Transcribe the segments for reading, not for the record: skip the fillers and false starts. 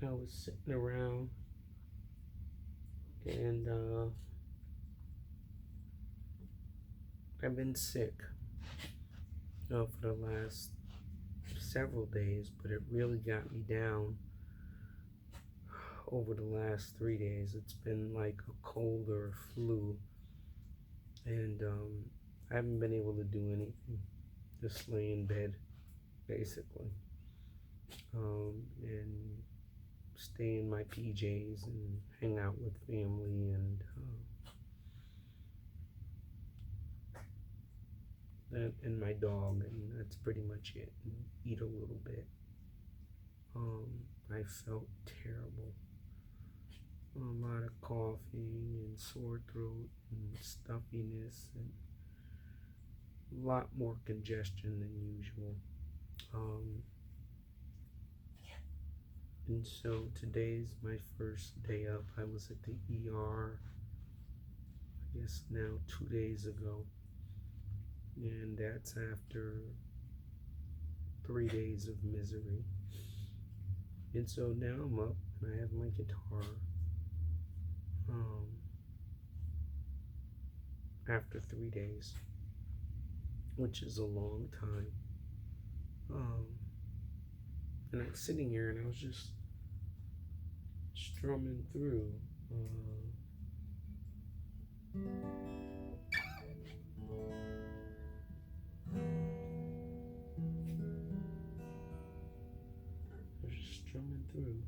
I was sitting around and I've been sick for the last several days, but it really got me down over the last 3 days. It's been like a cold or a flu, and I haven't been able to do anything. Just lay in bed, basically, and stay in my PJs and hang out with family and my dog, and that's pretty much it. And eat a little bit. I felt terrible. A lot of coughing and sore throat and stuffiness and a lot more congestion than usual. Um, and so today's my first day up. I was at the ER, I guess now 2 days ago, and that's after 3 days of misery. And so now I'm up and I have my guitar. After 3 days, which is a long time. And I'm sitting here and I was just strumming through. I was just strumming through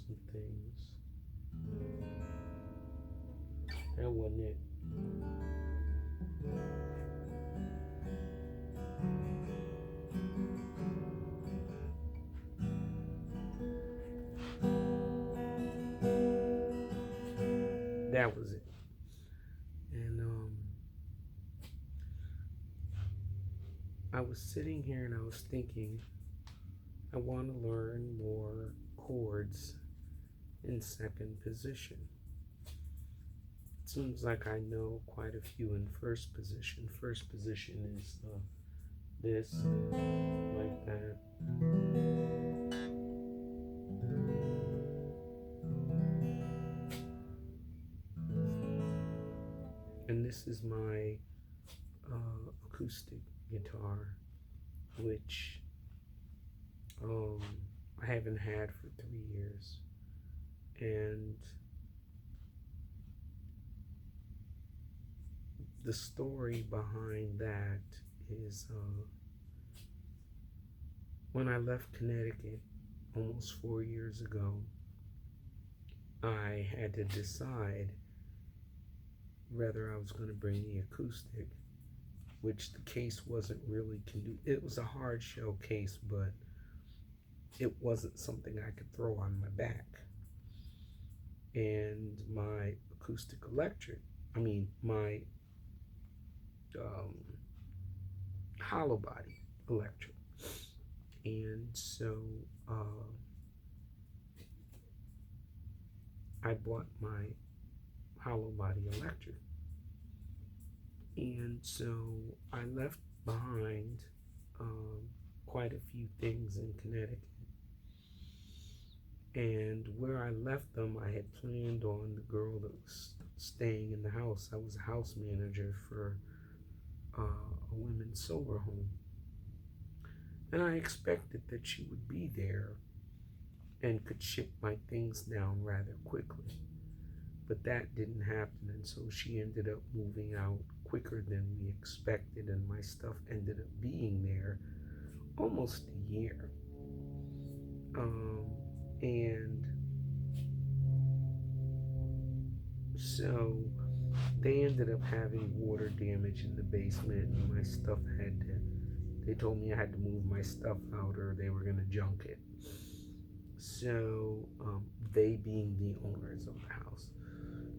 some things. That wasn't it. That was it. And I was sitting here and I was thinking, I want to learn more chords in second position. It seems like I know quite a few in first position. First position is this, like that. And this is my acoustic guitar, which I haven't had for 3 years. And the story behind that is when I left Connecticut almost 4 years ago, I had to decide whether I was going to bring the acoustic, which the case wasn't really it was a hard shell case, but it wasn't something I could throw on my back. And my acoustic electric, my hollow body electric. And so I bought my hollow body electric. And so I left behind quite a few things in Connecticut. And where I left them, I had planned on the girl that was staying in the house. I was a house manager for a women's sober home. And I expected that she would be there and could ship my things down rather quickly. But that didn't happen, and so she ended up moving out quicker than we expected, and my stuff ended up being there almost a year. And so they ended up having water damage in the basement, and my stuff they told me I had to move my stuff out or they were going to junk it. So they being the owners of the house.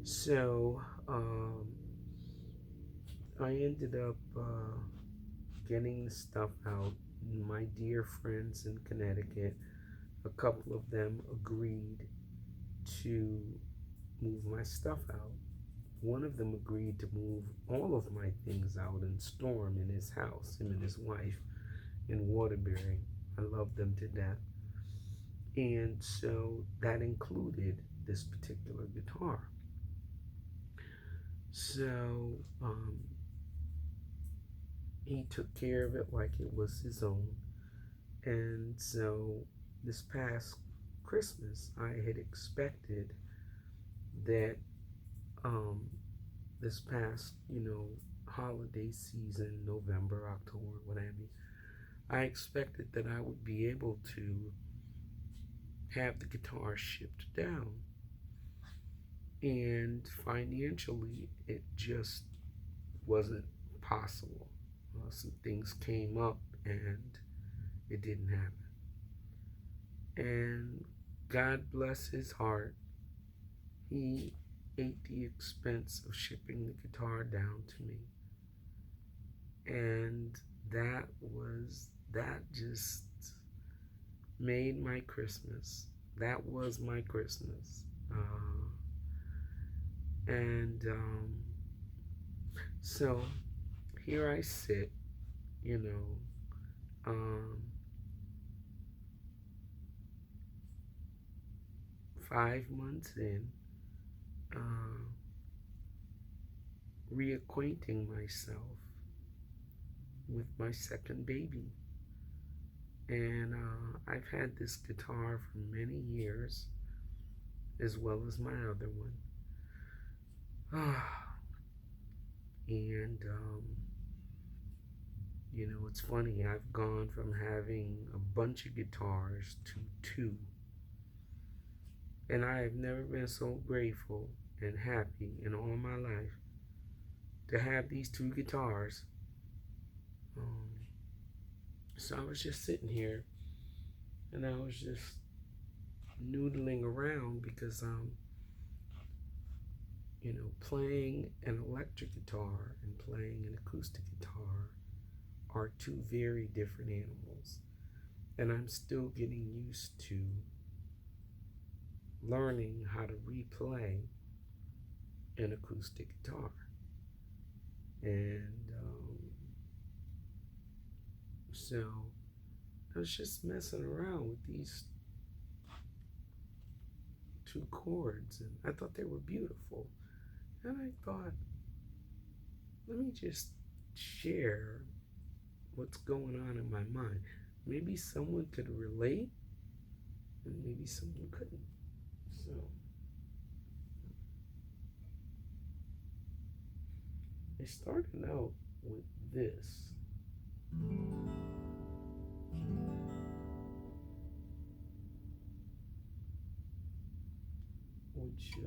So I ended up getting the stuff out. My dear friends in Connecticut, a couple of them agreed to move my stuff out. One of them agreed to move all of my things out and store them in his house, him and his wife in Waterbury. I love them to death. And so that included this particular guitar. So he took care of it like it was his own. And so this past Christmas, I had expected that um, this past, holiday season, November, October, what have you, I expected that I would be able to have the guitar shipped down. And financially, it just wasn't possible. Some things came up and it didn't happen. And God bless his heart, he ate the expense of shipping the guitar down to me. And that just made my Christmas. That was my Christmas. And so here I sit, you know, 5 months in, reacquainting myself with my second baby. And I've had this guitar for many years, as well as my other one. And, it's funny, I've gone from having a bunch of guitars to two. And I have never been so grateful and happy in all my life to have these two guitars. So I was just sitting here and I was just noodling around because playing an electric guitar and playing an acoustic guitar are two very different animals. And I'm still getting used to learning how to replay an acoustic guitar. And so I was just messing around with these two chords and I thought they were beautiful. And I thought, let me just share what's going on in my mind. Maybe someone could relate and maybe someone couldn't. So I started out with this. Which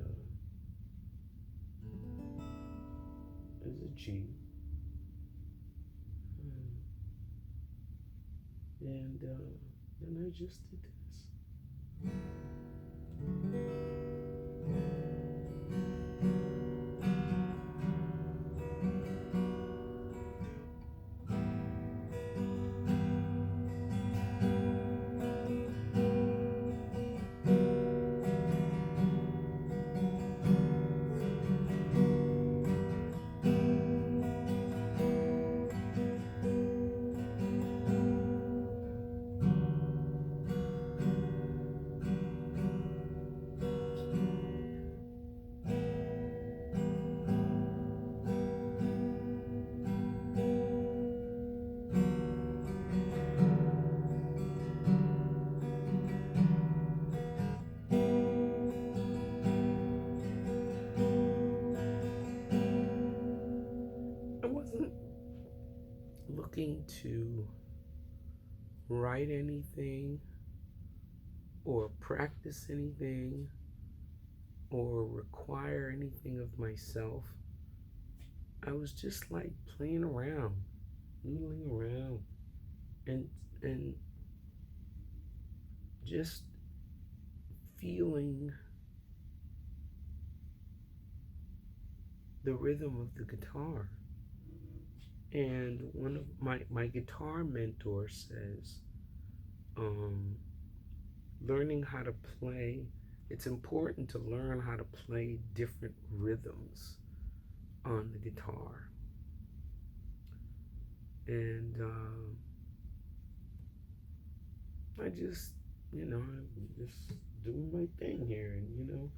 is a G. And then I just did this. I wasn't looking to write anything or practice anything or require anything of myself. I was just like playing around, noodling around, and just feeling the rhythm of the guitar. And one of my guitar mentor says, learning how to play, it's important to learn how to play different rhythms on the guitar. And I just, I'm just doing my thing here, and uh,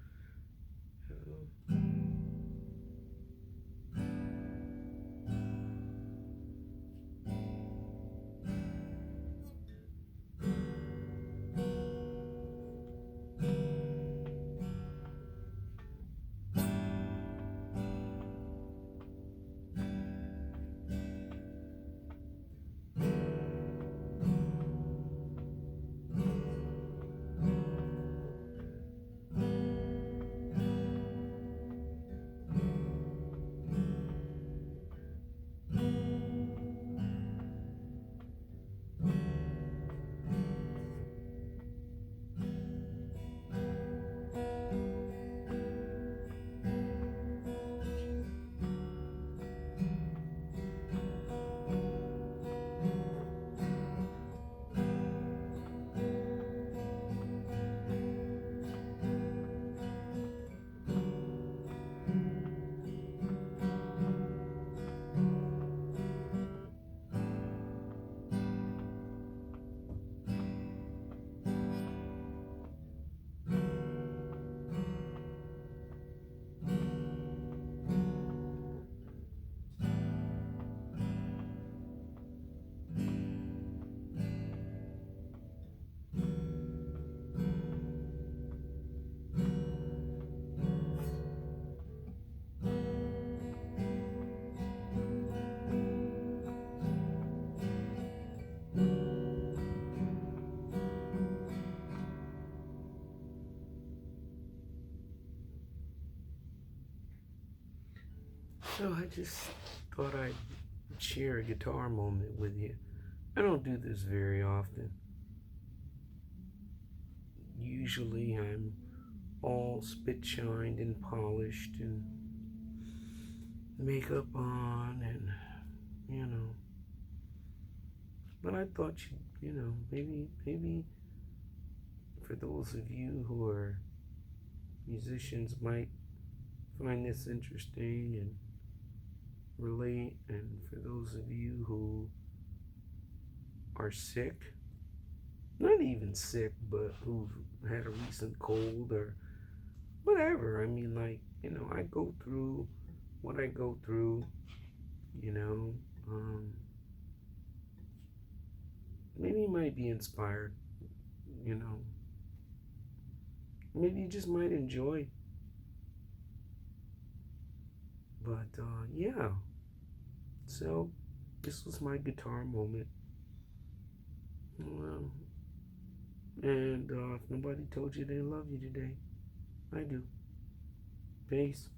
so I just thought I'd share a guitar moment with you. I don't do this very often. Usually I'm all spit shined and polished and makeup on and you know. But I thought maybe for those of you who are musicians might find this interesting and relate, and for those of you who are sick, not even sick, but who've had a recent cold or whatever. I mean, like, I go through what I go through, you know. Maybe you might be inspired, you know. Maybe you just might enjoy. But, yeah. So, this was my guitar moment. Um, and if nobody told you they love you today, I do. Peace.